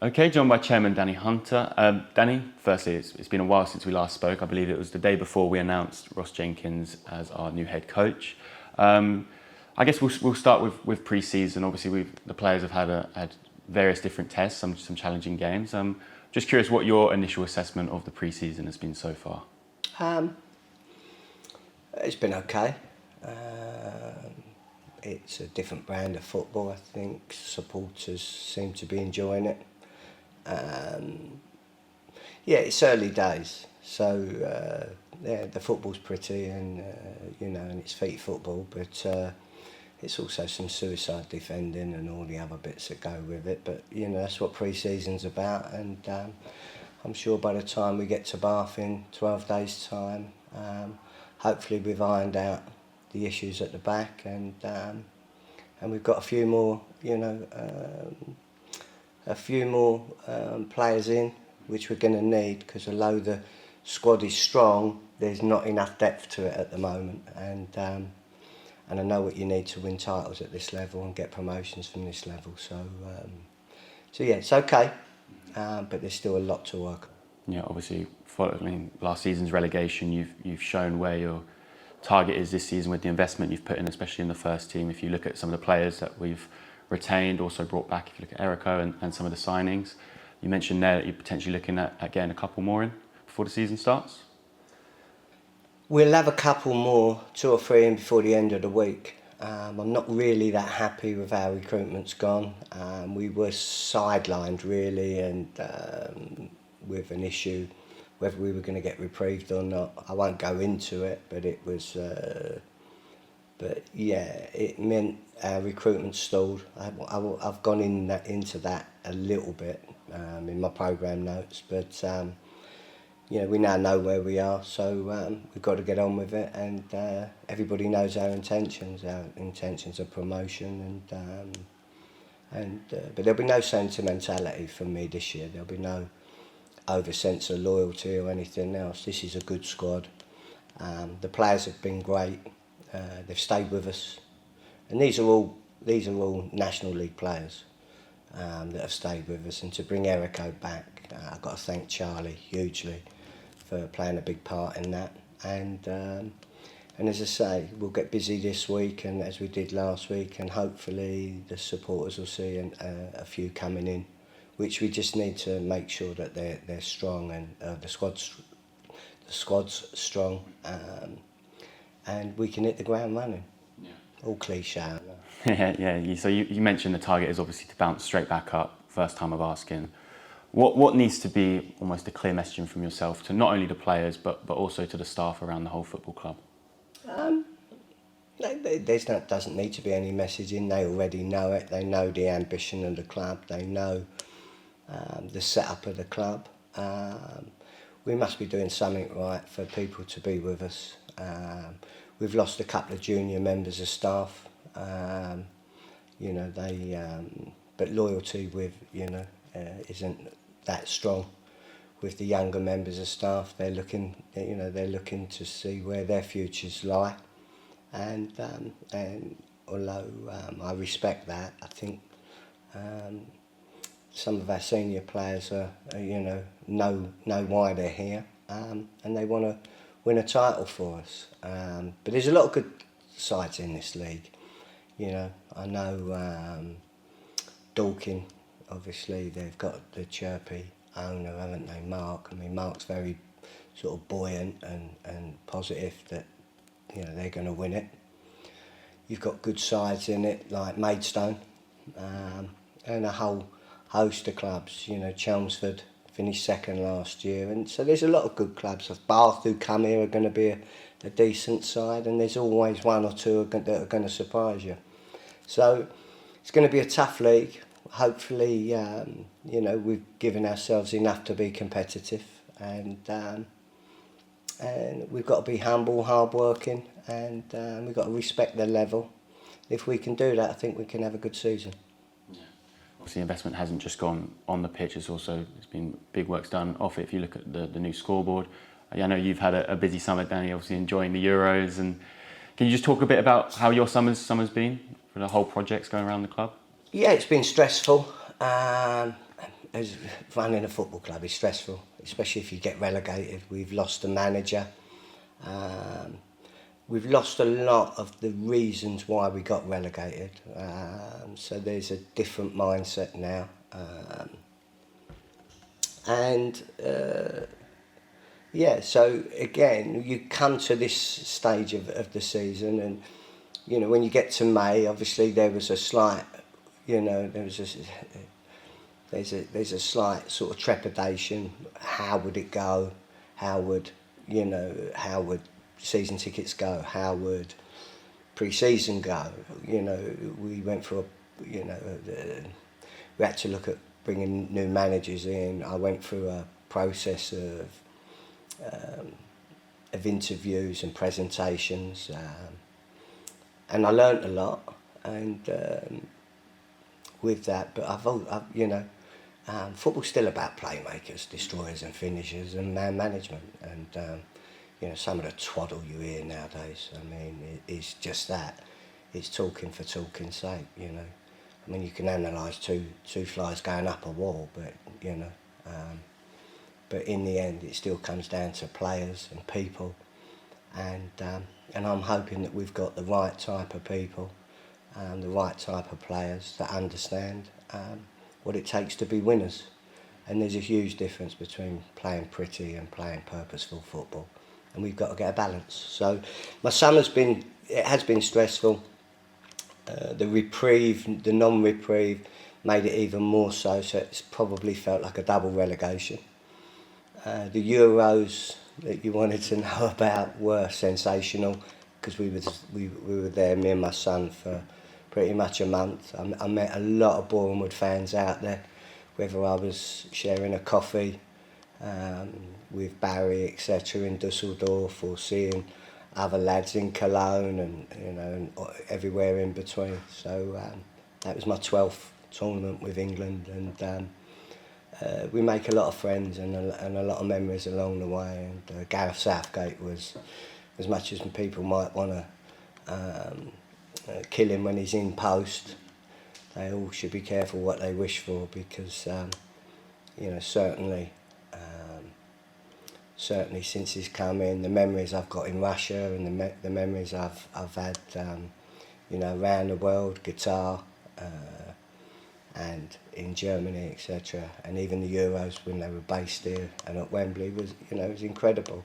Okay, joined by Chairman Danny Hunter. Danny, firstly, it's been a while since we last spoke. I believe it was the day before we announced Ross Jenkins as our new head coach. I guess we'll start with pre-season. Obviously, the players have had various different tests, some challenging games. Just curious what your initial assessment of the pre-season has been so far. It's been okay. It's a different brand of football. I think supporters seem to be enjoying it. Yeah, it's early days, so the football's pretty, and and it's feet football, but it's also some suicide defending and all the other bits that go with it. But that's what pre-season's about, and I'm sure by the time we get to Bath in 12 days' time, hopefully we've ironed out the issues at the back, and we've got a few more, players in, which we're going to need, because although the squad is strong, there's not enough depth to it at the moment, and I know what you need to win titles at this level and get promotions from this level. So yeah, it's okay, but there's still a lot to work on. Yeah, obviously, last season's relegation, you've shown where your target is this season with the investment you've put in, especially in the first team. If you look at some of the players that we've retained, also brought back, if you look at Erico and some of the signings, you mentioned there that you're potentially looking at getting a couple more in before the season starts? We'll have a couple more, 2 or 3 in before the end of the week. I'm not really that happy with how recruitment's gone. We were sidelined really, and with an issue whether we were going to get reprieved or not. I won't go into it, but it was. But yeah, it meant our recruitment stalled. I've gone into that a little bit in my programme notes, but we now know where we are, so we've got to get on with it, and everybody knows our intentions. Our intentions are promotion, but there'll be no sentimentality from me this year. There'll be no over sense of loyalty or anything else. This is a good squad. The players have been great. They've stayed with us, and these are all National League players that have stayed with us. And to bring Erico back, I've got to thank Charlie hugely for playing a big part in that. And as I say, we'll get busy this week, and as we did last week, and hopefully the supporters will see a few coming in, which we just need to make sure that they're strong, and the squad's strong. And we can hit the ground running. Yeah. All cliche. Yeah. So you mentioned the target is obviously to bounce straight back up. First time of asking, what needs to be almost a clear messaging from yourself to not only the players but also to the staff around the whole football club? There doesn't need to be any messaging. They already know it. They know the ambition of the club. They know the setup of the club. We must be doing something right for people to be with us. We've lost a couple of junior members of staff, but loyalty isn't that strong with the younger members of staff. They're looking to see where their futures lie, and although I respect that, I think some of our senior players know why they're here, and they want to win a title for us. But there's a lot of good sides in this league. I know Dorking, obviously, they've got the chirpy owner, haven't they, Mark? I mean, Mark's very sort of buoyant and positive that they're going to win it. You've got good sides in it, like Maidstone, and a whole host of clubs. Chelmsford finished second last year, and so there's a lot of good clubs. Bath, who come here, are going to be a decent side, and there's always one or two that are going to surprise you. So it's going to be a tough league. Hopefully, we've given ourselves enough to be competitive, and we've got to be humble, hard-working, and we've got to respect the level. If we can do that, I think we can have a good season. Obviously, investment hasn't just gone on the pitch, there's been big works done off it. If you look at the new scoreboard, I know you've had a busy summer, Danny, obviously enjoying the Euros. And can you just talk a bit about how your summer's been for the whole projects going around the club? Yeah, it's been stressful. as running a football club is stressful, especially if you get relegated. We've lost a manager. We've lost a lot of the reasons why we got relegated. So there's a different mindset now. Yeah, so again, you come to this stage of the season, and you know, when you get to May, obviously there was a slight, you know, there's a slight sort of trepidation. How would it go? How would season tickets go? How would pre-season go? You know, we went for we had to look at bringing new managers in. I went through a process of interviews and presentations, and I learnt a lot. And with that, but football's still about playmakers, destroyers, and finishers, and man management. And some of the twaddle you hear nowadays, I mean, it's just that. It's talking for talking's sake, you know. I mean, you can analyse two flies going up a wall, but but in the end, it still comes down to players and people, and I'm hoping that we've got the right type of people, the right type of players that understand what it takes to be winners. And there's a huge difference between playing pretty and playing purposeful football, and we've got to get a balance. So my summer has been stressful. The reprieve, the non-reprieve, made it even more so. So it's probably felt like a double relegation. The Euros that you wanted to know about were sensational, because we were there, me and my son, for pretty much a month. I met a lot of Boreham fans out there, whether I was sharing a coffee with Barry, etc., in Dusseldorf, or seeing other lads in Cologne, and everywhere in between. So that was my 12th tournament with England, and we make a lot of friends and a lot of memories along the way. And Gareth Southgate was, as much as people might want to kill him when he's in post, they all should be careful what they wish for, because certainly since he's come in, the memories I've got in Russia, and the memories I've had around the world, guitar, and in Germany, etc., and even the Euros when they were based here and at Wembley was incredible.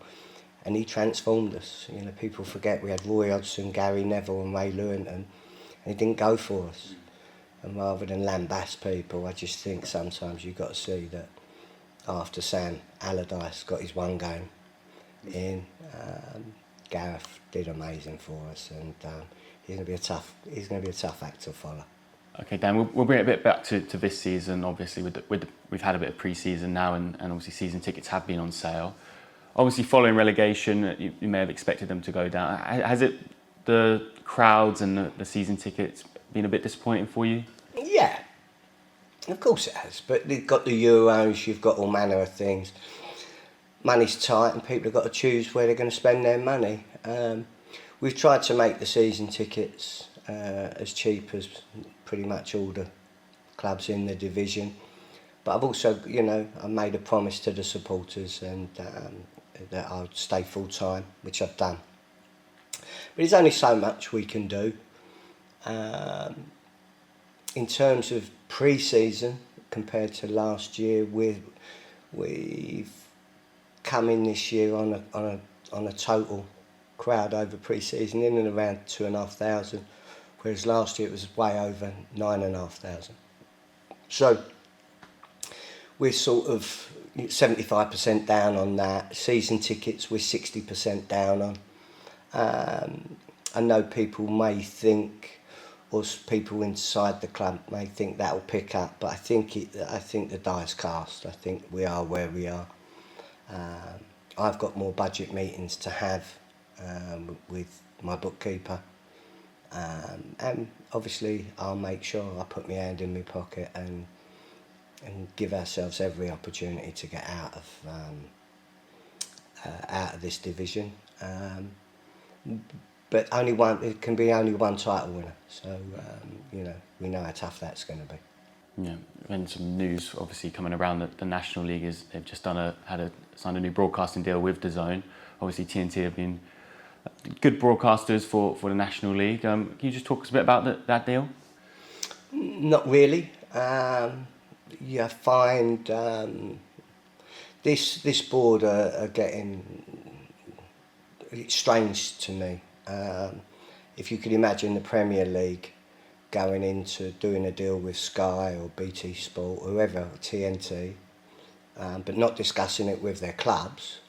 And he transformed us. You know, people forget we had Roy Hodgson, Gary Neville, and Ray Lewington, and he didn't go for us. And rather than lambast people, I just think sometimes you've got to see that after Sam Allardyce got his one game in, Gareth did amazing for us, and he's going to be a tough act to follow. Okay, Dan, we'll bring it a bit back to this season. Obviously, we've had a bit of pre-season now, and obviously season tickets have been on sale. Obviously, following relegation, you may have expected them to go down. Has the crowds and the season tickets been a bit disappointing for you? Yeah, of course it has. But you've got the Euros, you've got all manner of things. Money's tight, and people have got to choose where they're going to spend their money. We've tried to make the season tickets as cheap as pretty much all the clubs in the division. But I've also, I made a promise to the supporters, and that I'll stay full time, which I've done. But there's only so much we can do. In terms of pre-season, compared to last year, we've come in this year on a total crowd over pre-season in and around 2,500, whereas last year it was way over 9,500. So we're sort of 75% down on that. Season tickets we're 60% down on. I know people may think, or people inside the club may think that'll pick up, but I think the die's cast. I think we are where we are. I've got more budget meetings to have with my bookkeeper, and obviously I'll make sure I put my hand in my pocket and give ourselves every opportunity to get out of this division. But it can be only one title winner, so we know how tough that's going to be. Yeah, and some news obviously coming around that the National League is they've just signed a new broadcasting deal with DAZN. Obviously TNT have been good broadcasters for the National League. Can you just talk us a bit about that deal? Not really. You find this board are getting, it's strange to me. If you could imagine the Premier League going into doing a deal with Sky or BT Sport, whoever, TNT, but not discussing it with their clubs,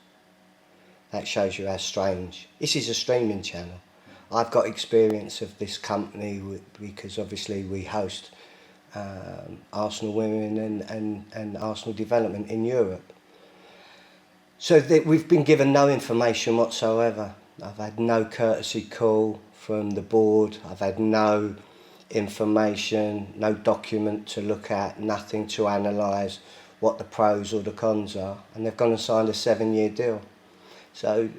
that shows you how strange. This is a streaming channel. I've got experience of this company because obviously we host Arsenal Women and Arsenal Development in Europe. So we've been given no information whatsoever. I've had no courtesy call from the board. I've had no information, no document to look at, nothing to analyse what the pros or the cons are. And they've gone and signed a 7-year deal. So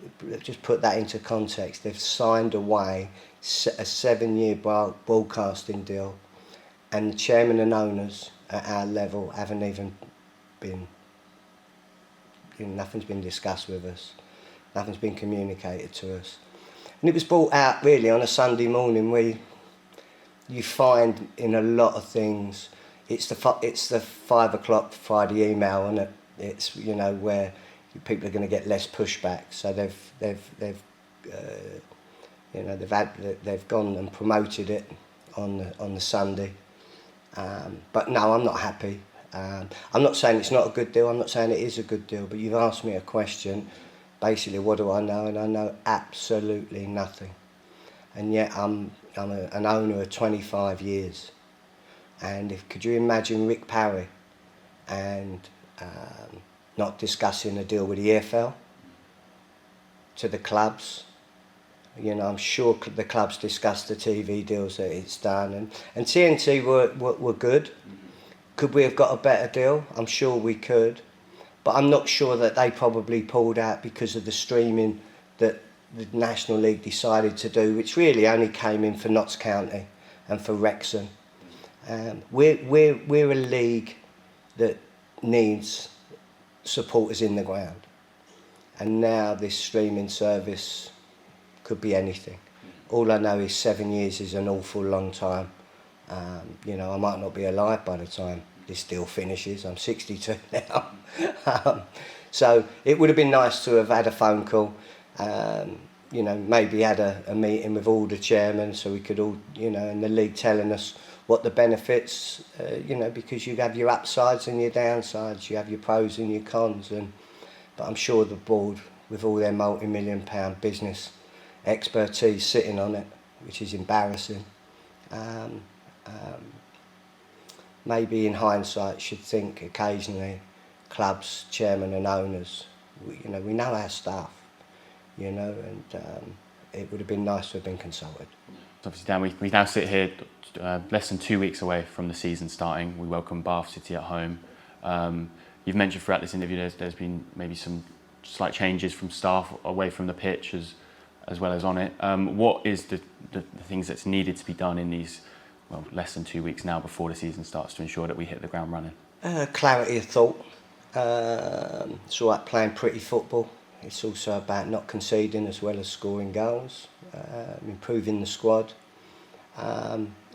just put that into context. They've signed away a 7-year broadcasting deal, and the chairman and owners at our level haven't even been, nothing's been discussed with us. Nothing's been communicated to us. And it was brought out really on a Sunday morning where you find in a lot of things, it's the 5 o'clock Friday email, and it's where people are going to get less pushback. So they've gone and promoted it on the Sunday. But no, I'm not happy. I'm not saying it's not a good deal. I'm not saying it is a good deal. But you've asked me a question. Basically, what do I know? And I know absolutely nothing. And yet I'm an owner of 25 years. And could you imagine Rick Parry and not discussing a deal with the EFL to the clubs? I'm sure the clubs discussed the TV deals that it's done, and TNT were good. Could we have got a better deal? I'm sure we could, but I'm not sure that they probably pulled out because of the streaming that the National League decided to do, which really only came in for Notts County and for Wrexham. We're a league that needs supporters in the ground, and now this streaming service could be anything. All I know is 7 years is an awful long time. I might not be alive by the time this deal finishes. I'm 62 now. So it would have been nice to have had a phone call, maybe had a meeting with all the chairmen so we could all, in the league telling us what the benefits, because you have your upsides and your downsides, you have your pros and your cons. But I'm sure the board, with all their multi-million-pound business expertise sitting on it, which is embarrassing, maybe in hindsight should think occasionally, clubs, chairmen and owners, we know our stuff, and it would have been nice to have been consulted. Obviously, Dan, we now sit here less than 2 weeks away from the season starting. We welcome Bath City at home. You've mentioned throughout this interview there's been maybe some slight changes from staff away from the pitch as well as on it. What is the things that's needed to be done in these less than 2 weeks now before the season starts to ensure that we hit the ground running? Clarity of thought. It's all right playing pretty football. It's also about not conceding as well as scoring goals, improving the squad,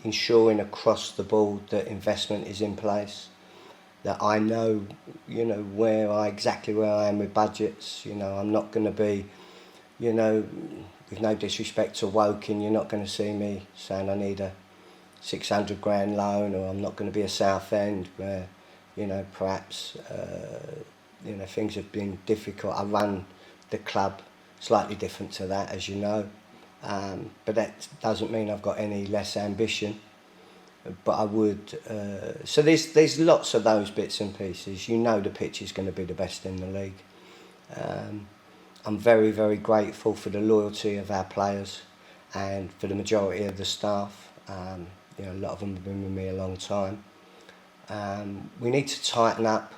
ensuring across the board that investment is in place, that I know, exactly where I am with budgets. I'm not going to be, with no disrespect to Woking, you're not going to see me saying I need a 600 grand loan, or I'm not going to be a Southend where, perhaps, things have been difficult. I run the club slightly different to that, as you know, but that doesn't mean I've got any less ambition. But I would, so there's lots of those bits and pieces. The pitch is going to be the best in the league. I'm very, very grateful for the loyalty of our players and for the majority of the staff. A lot of them have been with me a long time. We need to tighten up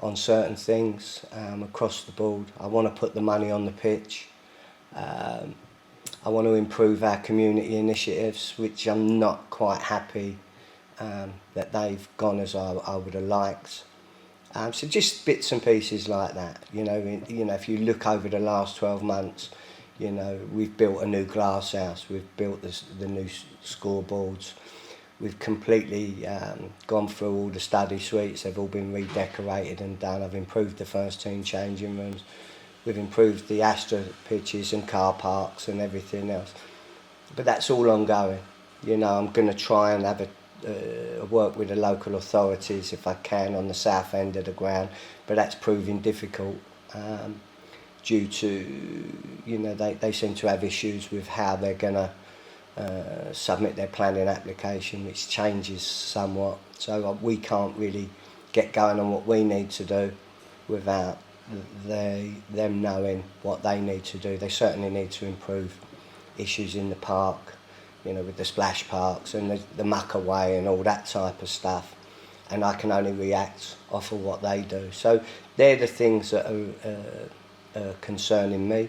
on certain things across the board. I want to put the money on the pitch. I want to improve our community initiatives, which I'm not quite happy that they've gone as I would have liked. So just bits and pieces like that. If you look over the last 12 months, we've built a new glass house, we've built the new scoreboards, we've completely gone through all the study suites, they've all been redecorated and done. I've improved the first team changing rooms, we've improved the Astra pitches and car parks and everything else. But that's all ongoing. I'm going to try and have work with the local authorities if I can on the south end of the ground, but that's proving difficult due to, they seem to have issues with how they're going to submit their planning application, which changes somewhat. So we can't really get going on what we need to do without them knowing what they need to do. They certainly need to improve issues in the park, with the splash parks and the muck away and all that type of stuff. And I can only react off of what they do. So they're the things that are concerning me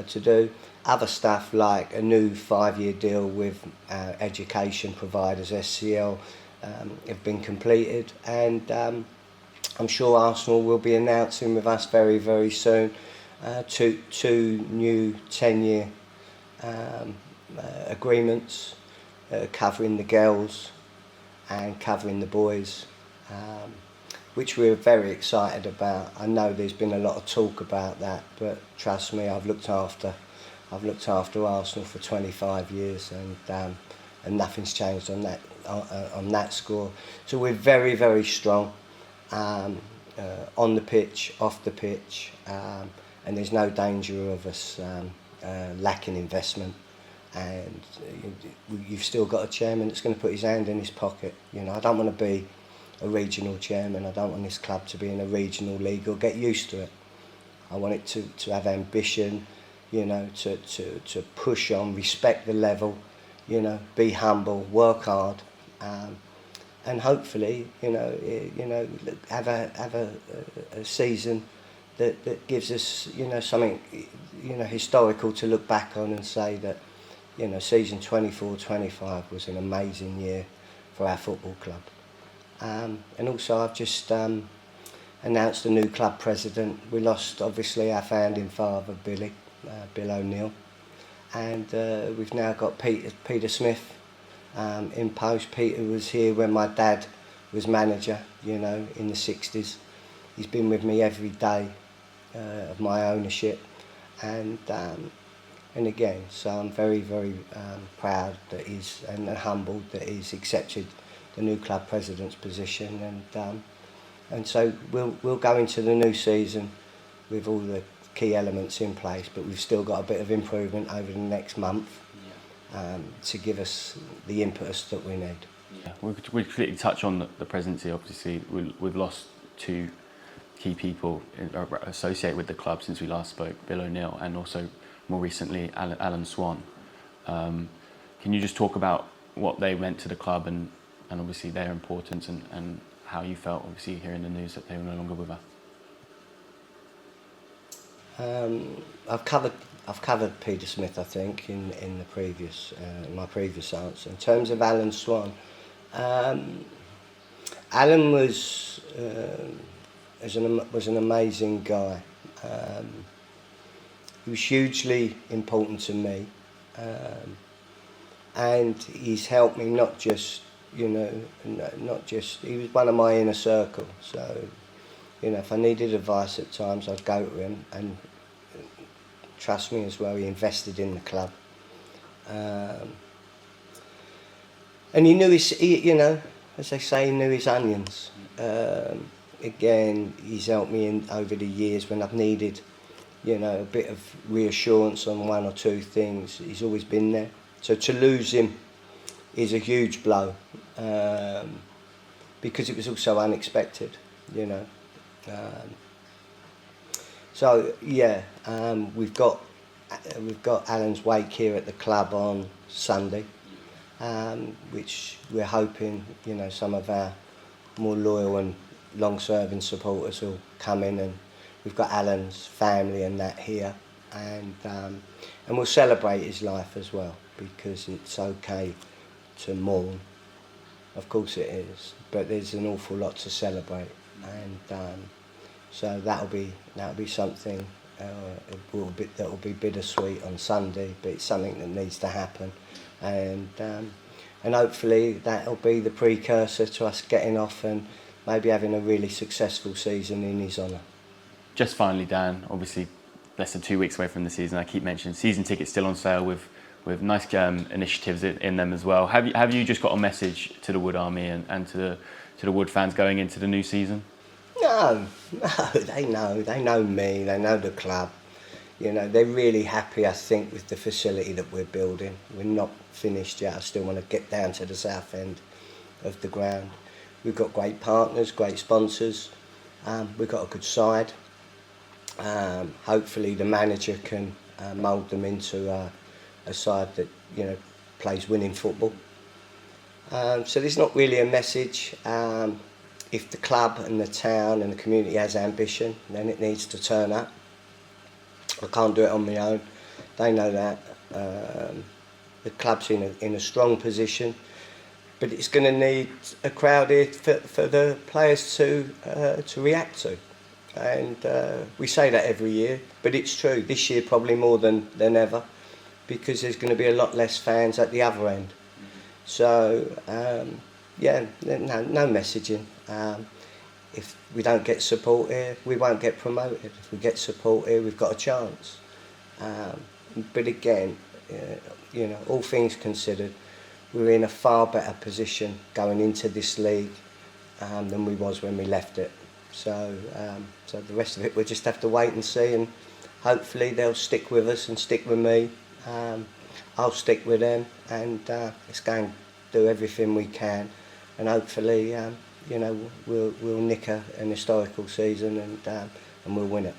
to do. Other stuff like a new 5-year deal with education providers, SCL, have been completed. And I'm sure Arsenal will be announcing with us very, very soon two new 10-year agreements covering the girls and covering the boys, which we're very excited about. I know there's been a lot of talk about that, but trust me, I've looked after Arsenal for 25 years, and nothing's changed on that score. So we're very, very strong on the pitch, off the pitch, and there's no danger of us lacking investment. And you've still got a chairman that's going to put his hand in his pocket. I don't want to be a regional chairman. I don't want this club to be in a regional league or get used to it. I want it to have ambition, to push on, respect the level, be humble, work hard, and hopefully, have a season that gives us, something, historical to look back on and say that, season 24-25 was an amazing year for our football club. And also I've just announced a new club president. We lost, obviously, our founding father, Bill O'Neill. And we've now got Peter Smith in post. Peter was here when my dad was manager, in the 60s. He's been with me every day of my ownership. And again, so I'm very, very proud that and humbled that he's accepted the new club president's position. And so we'll go into the new season with all the key elements in place, but we've still got a bit of improvement over the next month to give us the impetus that we need. Yeah, we quickly touch on the presidency. Obviously, we've lost two key people associated with the club since we last spoke, Bill O'Neill and also more recently Alan Swan. Can you just talk about what they meant to the club and obviously their importance and how you felt, obviously, hearing the news that they were no longer with us? I've covered Peter Smith, I think, in the previous my previous answer. In terms of Alan Swan, Alan was an amazing guy. He was hugely important to me, and he's helped me not just he was one of my inner circle. So, if I needed advice at times, I'd go to him, and trust me as well, he invested in the club. And he knew as they say, he knew his onions. Again, he's helped me over the years when I've needed, a bit of reassurance on one or two things. He's always been there. So to lose him is a huge blow, because it was also unexpected, So yeah, we've got Alan's wake here at the club on Sunday, which we're hoping some of our more loyal and long-serving supporters will come in, and we've got Alan's family and that here, and we'll celebrate his life as well, because it's okay to mourn, Of course it is, but there's an awful lot to celebrate, and so that'll be something that'll be bittersweet on Sunday, but it's something that needs to happen, and hopefully that'll be the precursor to us getting off and maybe having a really successful season in his honour. Just finally, Dan, obviously less than 2 weeks away from the season. I keep mentioning season tickets still on sale with nice initiatives in them as well. Have you just got a message to the Wood Army and to the Wood fans going into the new season? No, they know me, they know the club. You know, they're really happy, I think, with the facility that we're building. We're not finished yet. I still want to get down to the south end of the ground. We've got great partners, great sponsors. We've got a good side. Hopefully the manager can mould them into a side that, you know, plays winning football. So there's not really a message. If the club and the town and the community has ambition, then it needs to turn up. I can't do it on my own. They know that. The club's in a strong position, but it's going to need a crowd here for the players to react to. And we say that every year, but it's true. This year probably more than ever, because there's going to be a lot less fans at the other end. So yeah, no messaging. If we don't get support here, we won't get promoted. If we get support here, we've got a chance. But again, you know, all things considered, we're in a far better position going into this league than we was when we left it. So the rest of it, we'll just have to wait and see, and hopefully they'll stick with us and stick with me. I'll stick with them, and let's go and do everything we can, and hopefully, you know, we'll nick an historical season, and we'll win it.